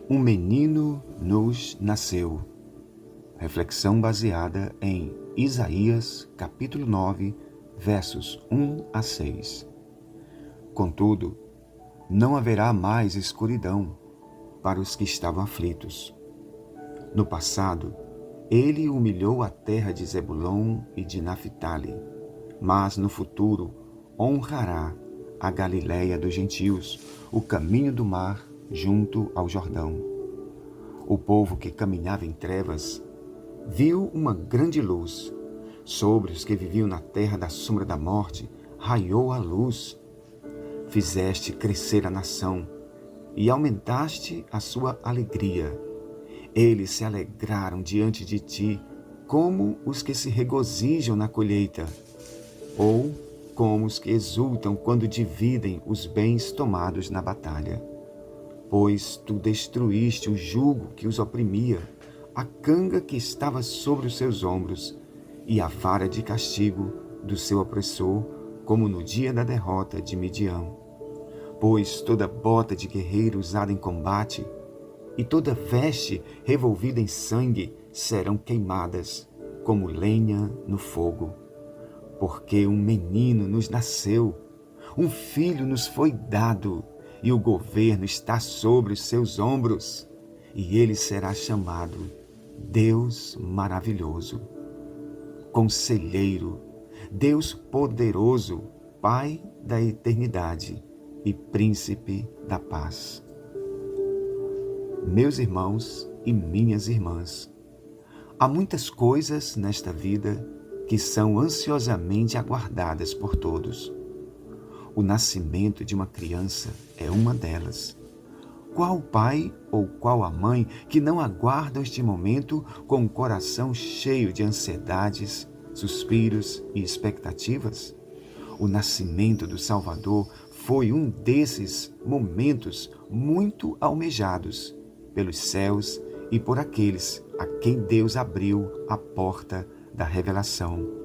Um menino nos nasceu. Reflexão baseada em Isaías, capítulo 9, versos 1 a 6. Contudo, não haverá mais escuridão para os que estavam aflitos. No passado, ele humilhou a terra de Zebulon e de Naphtali, mas no futuro honrará a Galiléia dos gentios, o caminho do mar junto ao Jordão. O povo que caminhava em trevas viu uma grande luz. Sobre os que viviam na terra da sombra da morte, raiou a luz. Fizeste crescer a nação e aumentaste a sua alegria. Eles se alegraram diante de ti, como os que se regozijam na colheita, ou como os que exultam quando dividem os bens tomados na batalha. Pois tu destruíste o jugo que os oprimia, a canga que estava sobre os seus ombros, e a vara de castigo do seu opressor, como no dia da derrota de Midian. Pois toda bota de guerreiro usada em combate e toda veste revolvida em sangue serão queimadas, como lenha no fogo. Porque um menino nos nasceu, um filho nos foi dado, e o governo está sobre os seus ombros, e ele será chamado Deus Maravilhoso, Conselheiro, Deus Poderoso, Pai da Eternidade e Príncipe da Paz. Meus irmãos e minhas irmãs, há muitas coisas nesta vida que são ansiosamente aguardadas por todos. O nascimento de uma criança é uma delas. Qual pai ou qual a mãe que não aguardam este momento com o coração cheio de ansiedades, suspiros e expectativas? O nascimento do Salvador foi um desses momentos muito almejados pelos céus e por aqueles a quem Deus abriu a porta da revelação.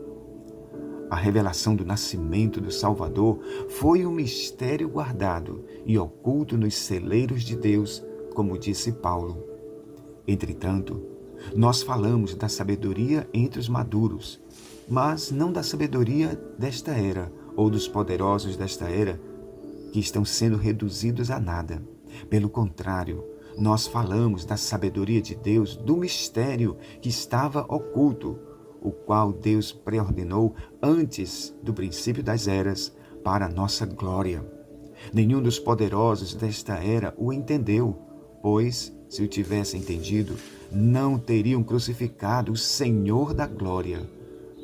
A revelação do nascimento do Salvador foi um mistério guardado e oculto nos celeiros de Deus, como disse Paulo. Entretanto, nós falamos da sabedoria entre os maduros, mas não da sabedoria desta era ou dos poderosos desta era, que estão sendo reduzidos a nada. Pelo contrário, nós falamos da sabedoria de Deus, do mistério que estava oculto, o qual Deus preordenou antes do princípio das eras para a nossa glória. Nenhum dos poderosos desta era o entendeu, pois, se o tivessem entendido, não teriam crucificado o Senhor da glória.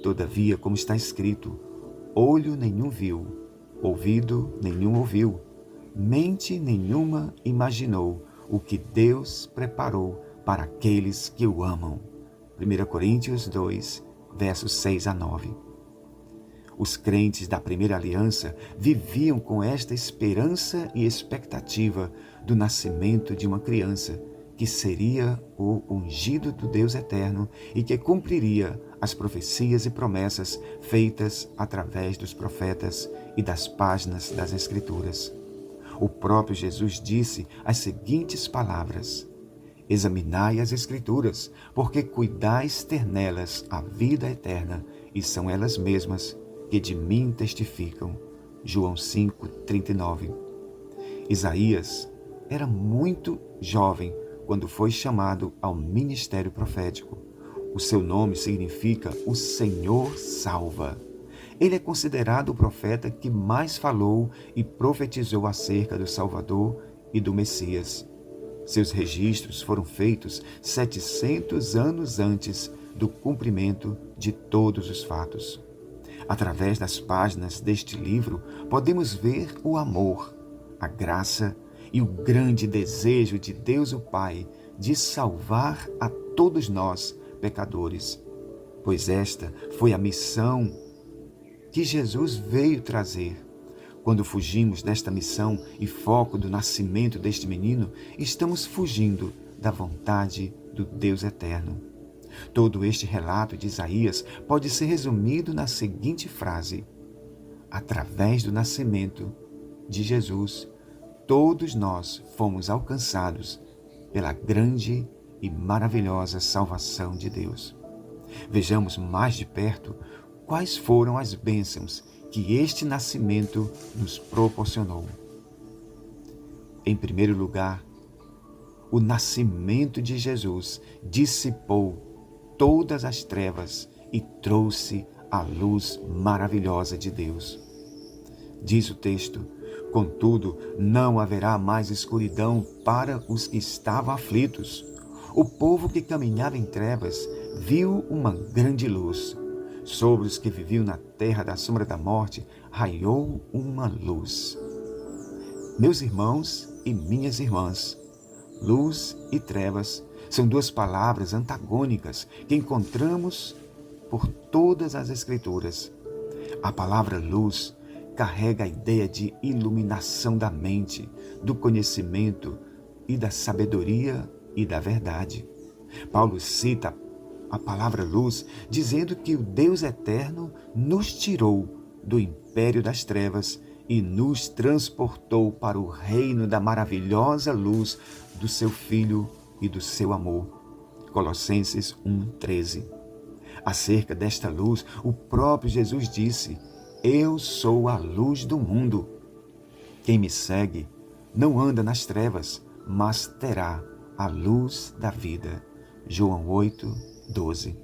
Todavia, como está escrito, olho nenhum viu, ouvido nenhum ouviu, mente nenhuma imaginou o que Deus preparou para aqueles que o amam. 1 Coríntios 2, versos 6 a 9. Os crentes da primeira aliança viviam com esta esperança e expectativa do nascimento de uma criança, que seria o ungido do Deus eterno e que cumpriria as profecias e promessas feitas através dos profetas e das páginas das Escrituras. O próprio Jesus disse as seguintes palavras: examinai as Escrituras, porque cuidais ter nelas a vida eterna, e são elas mesmas que de mim testificam. João 5:39. Isaías era muito jovem quando foi chamado ao ministério profético. O seu nome significa o Senhor salva. Ele é considerado o profeta que mais falou e profetizou acerca do Salvador e do Messias. Seus registros foram feitos 700 anos antes do cumprimento de todos os fatos. Através das páginas deste livro, podemos ver o amor, a graça e o grande desejo de Deus o Pai de salvar a todos nós, pecadores, pois esta foi a missão que Jesus veio trazer. Quando fugimos desta missão e foco do nascimento deste menino, estamos fugindo da vontade do Deus eterno. Todo este relato de Isaías pode ser resumido na seguinte frase: através do nascimento de Jesus, todos nós fomos alcançados pela grande e maravilhosa salvação de Deus. Vejamos mais de perto quais foram as bênçãos que este nascimento nos proporcionou. Em primeiro lugar, o nascimento de Jesus dissipou todas as trevas e trouxe a luz maravilhosa de Deus. Diz o texto: contudo, não haverá mais escuridão para os que estavam aflitos. O povo que caminhava em trevas viu uma grande luz. Sobre os que viviam na terra da sombra da morte, raiou uma luz. Meus irmãos e minhas irmãs, luz e trevas são duas palavras antagônicas que encontramos por todas as Escrituras. A palavra luz carrega a ideia de iluminação da mente, do conhecimento e da sabedoria e da verdade. Paulo cita a palavra luz, dizendo que o Deus eterno nos tirou do império das trevas e nos transportou para o reino da maravilhosa luz do seu Filho e do seu amor. Colossenses 1:13. Acerca desta luz, o próprio Jesus disse: eu sou a luz do mundo. Quem me segue não anda nas trevas, mas terá a luz da vida. João 8:12.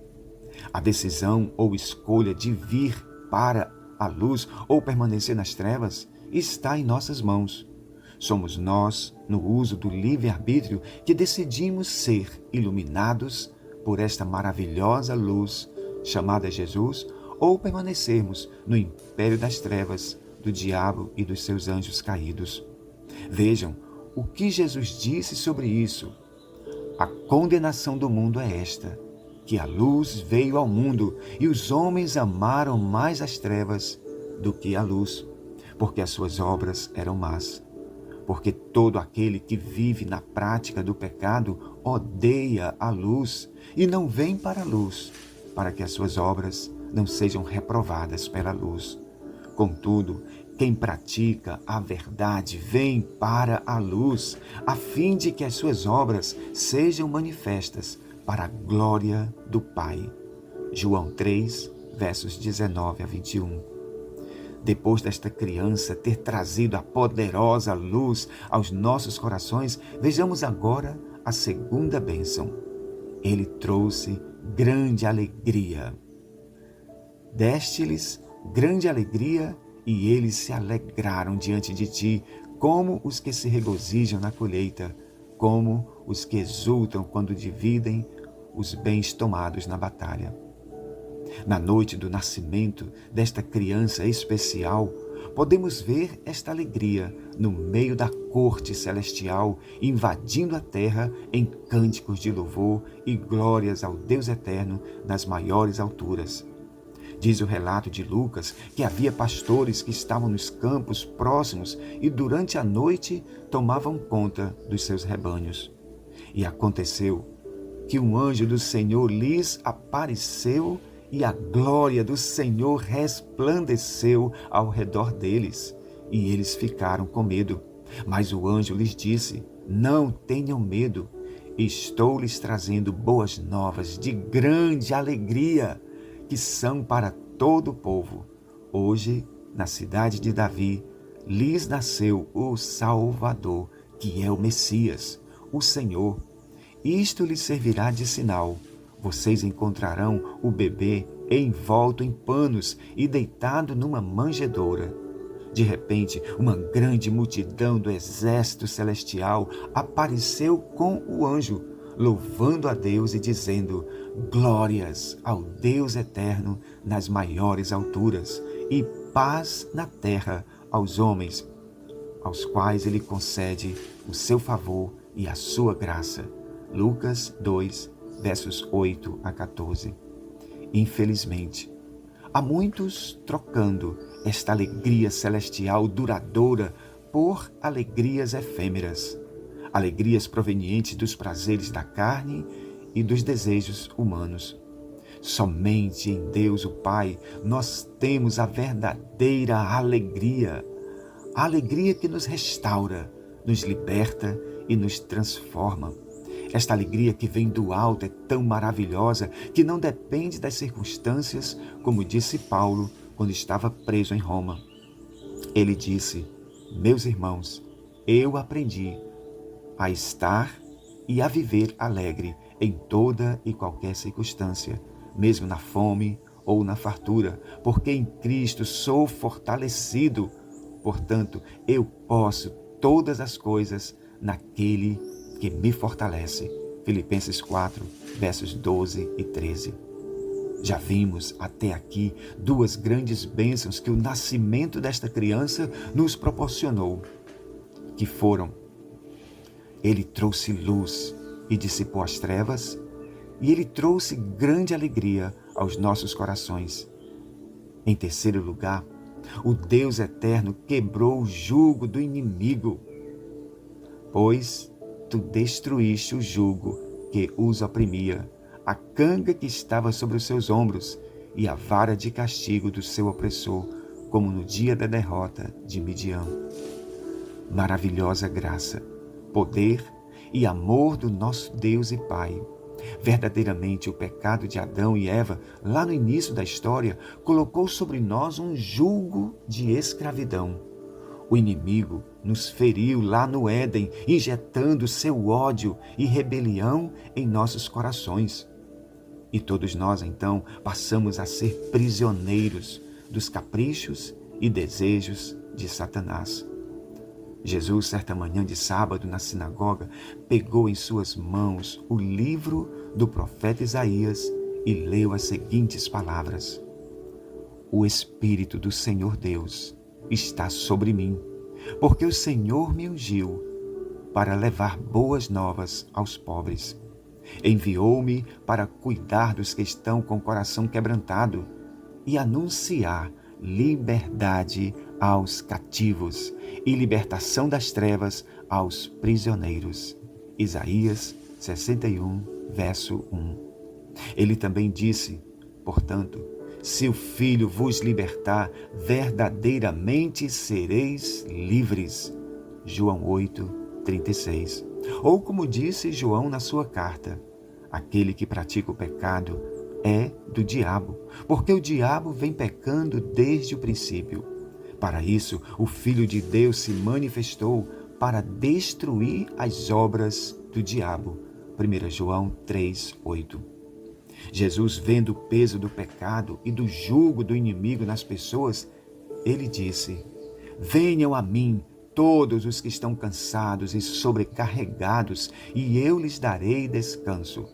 A decisão ou escolha de vir para a luz ou permanecer nas trevas está em nossas mãos. Somos nós, no uso do livre-arbítrio, que decidimos ser iluminados por esta maravilhosa luz chamada Jesus, ou permanecermos no império das trevas do diabo e dos seus anjos caídos. Vejam o que Jesus disse sobre isso. A condenação do mundo é esta, que a luz veio ao mundo e os homens amaram mais as trevas do que a luz, porque as suas obras eram más. Porque todo aquele que vive na prática do pecado odeia a luz e não vem para a luz, para que as suas obras não sejam reprovadas pela luz. Contudo, quem pratica a verdade vem para a luz, a fim de que as suas obras sejam manifestas para a glória do Pai. João 3, versos 19 a 21. Depois desta criança ter trazido a poderosa luz aos nossos corações, vejamos agora a segunda bênção. Ele trouxe grande alegria. Deste-lhes grande alegria e eles se alegraram diante de ti, como os que se regozijam na colheita, como os que exultam quando dividem os bens tomados na batalha. Na noite do nascimento desta criança especial, podemos ver esta alegria no meio da corte celestial, invadindo a terra em cânticos de louvor e glórias ao Deus eterno nas maiores alturas. Diz o relato de Lucas que havia pastores que estavam nos campos próximos e durante a noite tomavam conta dos seus rebanhos. E aconteceu que um anjo do Senhor lhes apareceu e a glória do Senhor resplandeceu ao redor deles, e eles ficaram com medo. Mas o anjo lhes disse: não tenham medo, estou lhes trazendo boas novas de grande alegria, que são para todo o povo. Hoje, na cidade de Davi, lhes nasceu o Salvador, que é o Messias, o Senhor. Isto lhes servirá de sinal. Vocês encontrarão o bebê envolto em panos e deitado numa manjedoura. De repente, uma grande multidão do exército celestial apareceu com o anjo, louvando a Deus e dizendo: glórias ao Deus eterno nas maiores alturas e paz na terra aos homens, aos quais ele concede o seu favor e a sua graça. Lucas 2, versos 8 a 14. Infelizmente, há muitos trocando esta alegria celestial duradoura por alegrias efêmeras, alegrias provenientes dos prazeres da carne e dos desejos humanos. Somente em Deus o Pai nós temos a verdadeira alegria, a alegria que nos restaura, nos liberta e nos transforma. Esta alegria que vem do alto é tão maravilhosa que não depende das circunstâncias, como disse Paulo quando estava preso em Roma. Ele disse: meus irmãos, eu aprendi a estar e a viver alegre em toda e qualquer circunstância, mesmo na fome ou na fartura, porque em Cristo sou fortalecido. Portanto, eu posso todas as coisas naquele que me fortalece. Filipenses 4, versos 12 e 13. Já vimos até aqui duas grandes bênçãos que o nascimento desta criança nos proporcionou, que foram: ele trouxe luz e dissipou as trevas, e ele trouxe grande alegria aos nossos corações. Em terceiro lugar, o Deus eterno quebrou o jugo do inimigo, pois tu destruíste o jugo que os oprimia, a canga que estava sobre os seus ombros e a vara de castigo do seu opressor, como no dia da derrota de Midian. Maravilhosa graça, poder e amor do nosso Deus e Pai. Verdadeiramente, o pecado de Adão e Eva, lá no início da história, colocou sobre nós um jugo de escravidão. O inimigo nos feriu lá no Éden, injetando seu ódio e rebelião em nossos corações. E todos nós, então, passamos a ser prisioneiros dos caprichos e desejos de Satanás. Jesus, certa manhã de sábado, na sinagoga, pegou em suas mãos o livro do profeta Isaías e leu as seguintes palavras: o Espírito do Senhor Deus está sobre mim, porque o Senhor me ungiu para levar boas novas aos pobres. Enviou-me para cuidar dos que estão com o coração quebrantado e anunciar liberdade aos cativos e libertação das trevas aos prisioneiros. Isaías 61, verso 1. Ele também disse: portanto, se o Filho vos libertar, verdadeiramente sereis livres. João 8, 36. Ou como disse João na sua carta: aquele que pratica o pecado é do diabo, porque o diabo vem pecando desde o princípio. Para isso, o Filho de Deus se manifestou para destruir as obras do diabo. 1 João 3, 8. Jesus, vendo o peso do pecado e do jugo do inimigo nas pessoas, ele disse: venham a mim todos os que estão cansados e sobrecarregados, e eu lhes darei descanso.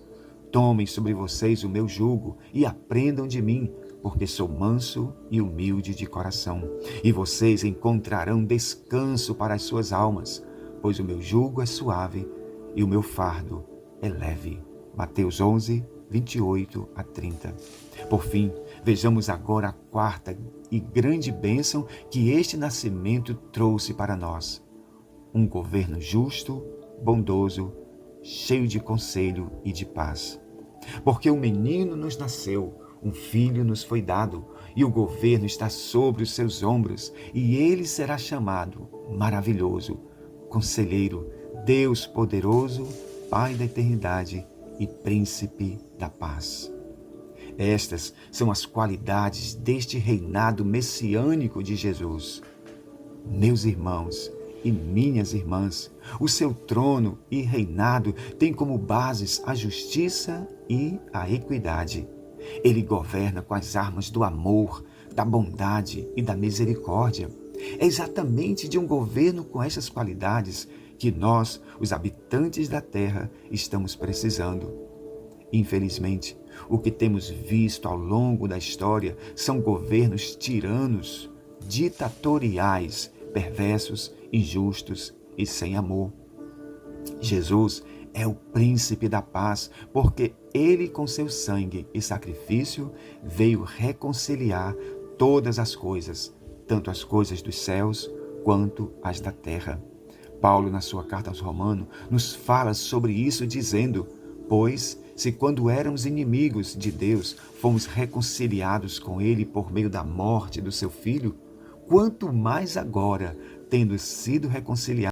Tomem sobre vocês o meu jugo e aprendam de mim, porque sou manso e humilde de coração. E vocês encontrarão descanso para as suas almas, pois o meu jugo é suave e o meu fardo é leve. Mateus 11, 28 a 30. Por fim, vejamos agora a quarta e grande bênção que este nascimento trouxe para nós: um governo justo, bondoso, cheio de conselho e de paz. Porque um menino nos nasceu, um filho nos foi dado, e o governo está sobre os seus ombros, e ele será chamado Maravilhoso, Conselheiro, Deus Poderoso, Pai da Eternidade e Príncipe da Paz. Estas são as qualidades deste reinado messiânico de Jesus. Meus irmãos e minhas irmãs, o seu trono e reinado têm como bases a justiça e a equidade. Ele governa com as armas do amor, da bondade e da misericórdia. É exatamente de um governo com essas qualidades que nós, os habitantes da terra, estamos precisando. Infelizmente, o que temos visto ao longo da história são governos tiranos, ditatoriais, perversos, injustos e sem amor. Jesus é o príncipe da paz, porque ele, com seu sangue e sacrifício, veio reconciliar todas as coisas, tanto as coisas dos céus quanto as da terra. Paulo, na sua carta aos Romanos, nos fala sobre isso dizendo: pois, se quando éramos inimigos de Deus, fomos reconciliados com ele por meio da morte do seu Filho, quanto mais agora, tendo sido reconciliados,